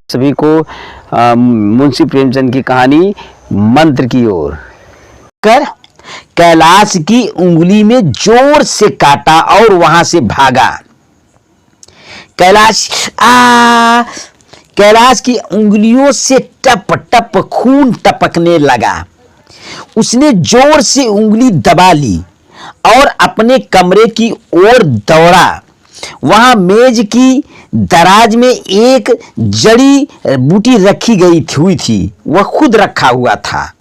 सभी को मुंशी प्रेमचंद की कहानी मंत्र की ओर। कर कैलाश की उंगली में जोर से काटा और वहां से भागा। कैलाश की उंगलियों से टप टप खून टपकने लगा। उसने जोर से उंगली दबा ली और अपने कमरे की ओर दौड़ा। वहां मेज की दराज में एक जड़ी बूटी रखी हुई थी। वह खुद रखा हुआ था,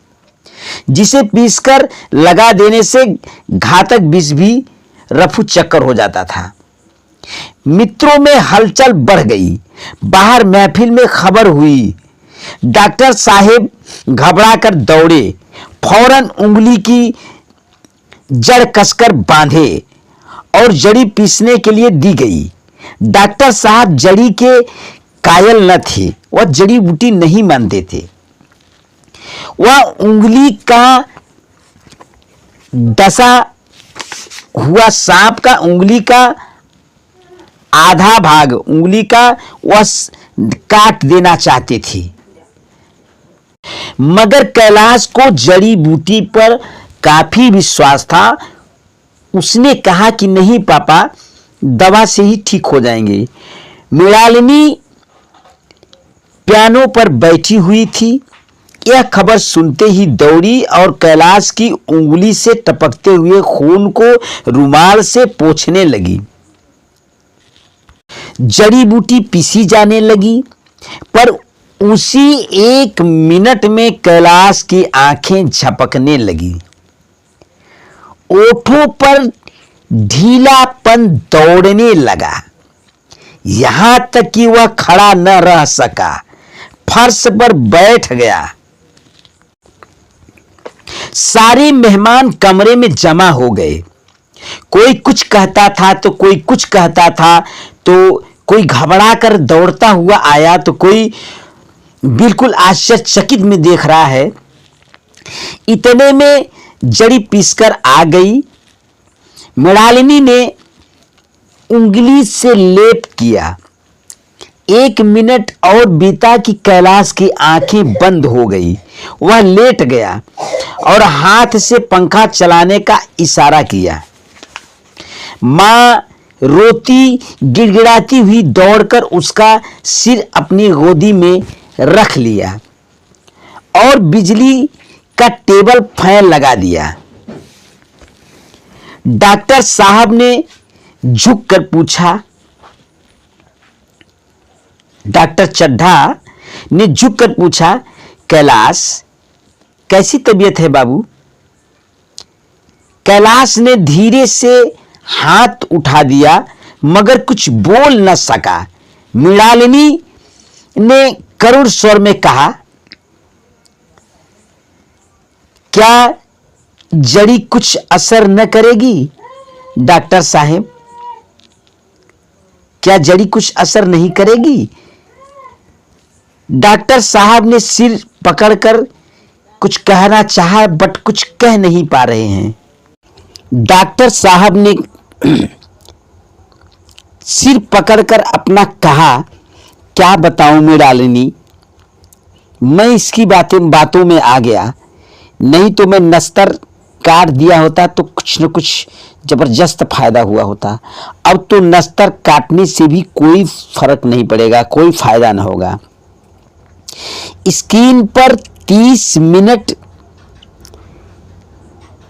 जिसे पीसकर लगा देने से घातक विष भी रफू चक्कर हो जाता था। मित्रों में हलचल बढ़ गई। बाहर महफिल में खबर हुई। डॉक्टर साहेब घबराकर दौड़े। फौरन उंगली की जड़ कसकर बांधे और जड़ी पीसने के लिए दी गई। डॉक्टर साहब जड़ी के कायल न थे, वह जड़ी बूटी नहीं मानते थे। वह उंगली का डसा हुआ सांप का उंगली का आधा भाग उंगली का वह काट देना चाहते थे, मगर कैलाश को जड़ी बूटी पर काफी विश्वास था। उसने कहा कि नहीं पापा, दवा से ही ठीक हो जाएंगे। मृणालिनी पियानो पर बैठी हुई थी। यह खबर सुनते ही दौड़ी और कैलाश की उंगली से टपकते हुए खून को रुमाल से पोंछने लगी। जड़ी बूटी पीसी जाने लगी, पर उसी 1 मिनट में कैलाश की आंखें झपकने लगी। ओठों पर ढीलापन दौड़ने लगा, यहां तक कि वह खड़ा न रह सका, फर्श पर बैठ गया। सारे मेहमान कमरे में जमा हो गए। कोई कुछ कहता था तो कोई कुछ कहता था, तो कोई घबरा कर दौड़ता हुआ आया तो कोई बिल्कुल आश्चर्यचकित में देख रहा है। इतने में जड़ी पीसकर आ गई। मृणालिनी ने उंगली से लेप किया। 1 मिनट और बीता कि कैलाश की आंखें बंद हो गई। वह लेट गया और हाथ से पंखा चलाने का इशारा किया। मां रोती गिड़गिड़ाती हुई दौड़कर उसका सिर अपनी गोदी में रख लिया और बिजली का टेबल फैन लगा दिया। डॉक्टर साहब ने झुककर पूछा, डॉक्टर चड्ढा ने झुककर पूछा, कैलाश कैसी तबीयत है बाबू? कैलाश ने धीरे से हाथ उठा दिया, मगर कुछ बोल न सका। मृणालिनी ने करुण स्वर में कहा, क्या जड़ी कुछ असर न करेगी? डॉक्टर साहब, क्या जड़ी कुछ असर नहीं करेगी? डॉक्टर साहब ने सिर पकड़कर कुछ कहना चाहा, बट कुछ कह नहीं पा रहे हैं। डॉक्टर साहब ने सिर पकड़कर अपना कहा, क्या बताऊं मृणालिनी, मैं इसकी बातों में आ गया। नहीं तो मैं नस्तर काट दिया होता तो कुछ न कुछ जबरदस्त फायदा हुआ होता। अब तो नस्तर काटने से भी कोई फर्क नहीं पड़ेगा, कोई फायदा ना होगा। स्क्रीन पर 30 मिनट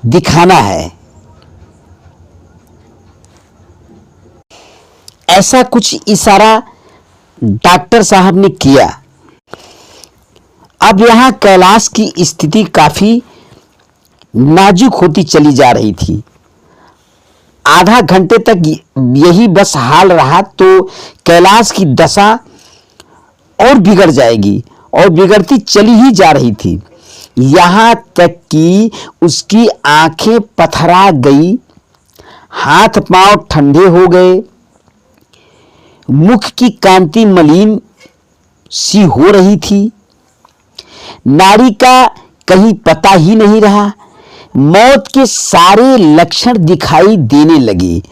दिखाना है। ऐसा कुछ इशारा डॉक्टर साहब ने किया। अब यहां कैलाश की स्थिति काफी नाजुक होती चली जा रही थी। आधा घंटे तक यही बस हाल रहा तो कैलाश की दशा और बिगड़ जाएगी, और बिगड़ती चली ही जा रही थी। यहां तक कि उसकी आंखें पथरा गई, हाथ पांव ठंडे हो गए, मुख की कांति मलिन सी हो रही थी। नाड़ी का कहीं पता ही नहीं रहा। मौत के सारे लक्षण दिखाई देने लगे।